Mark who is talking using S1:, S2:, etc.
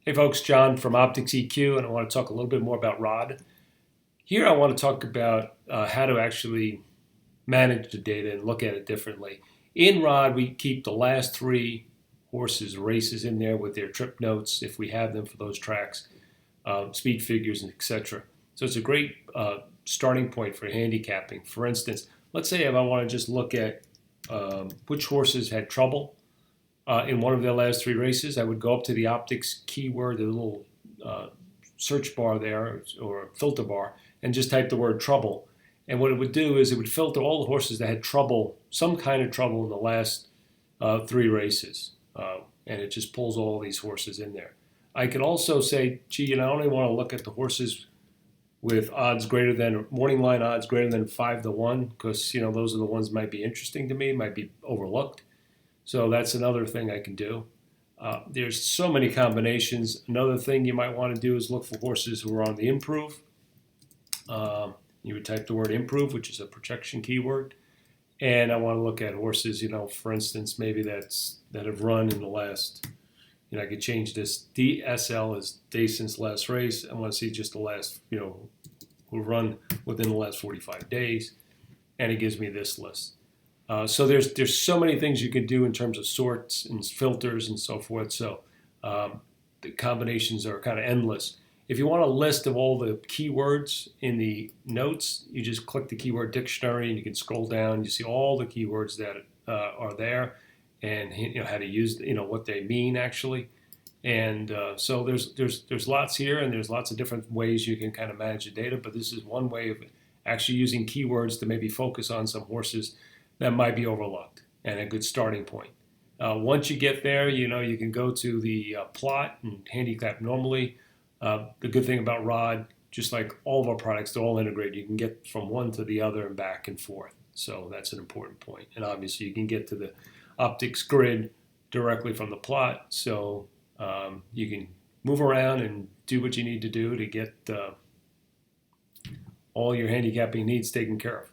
S1: Hey folks, John from OptixEQ, and I want to talk a little bit more about ROD. Here I want to talk about how to actually manage the data and look at it differently. In ROD, we keep the last three horses' races in there with their trip notes, if we have them for those tracks, speed figures, etc. So it's a great starting point for handicapping. For instance, let's say if I want to just look at which horses had trouble in one of their last three races, I would go up to the optics keyword, the little search bar there or filter bar, and just type the word trouble. And what it would do is it would filter all the horses that had trouble, some kind of trouble in the last three races. And it just pulls all these horses in there. I can also say, gee, I only want to look at the horses with odds greater than, morning line odds greater than 5-1, because those are the ones that might be interesting to me, might be overlooked. So that's another thing I can do. There's so many combinations. Another thing you might want to do is look for horses who are on the improve. You would type the word improve, which is a projection keyword. And I want to look at horses, for instance, maybe that have run in the last, I could change this DSL as day since last race. I want to see just the last, who run within the last 45 days. And it gives me this list. So there's so many things you can do in terms of sorts and filters and so forth. So the combinations are kind of endless. If you want a list of all the keywords in the notes, you just click the keyword dictionary and you can scroll down. You see all the keywords that are there and how to use, what they mean actually. And so there's lots here, and there's lots of different ways you can kind of manage the data. But this is one way of actually using keywords to maybe focus on some horses that might be overlooked, and a good starting point. Once you get there, you can go to the plot and handicap normally. The good thing about ROD, just like all of our products, they're all integrated. You can get from one to the other and back and forth. So that's an important point. And obviously you can get to the optics grid directly from the plot. So you can move around and do what you need to do to get all your handicapping needs taken care of.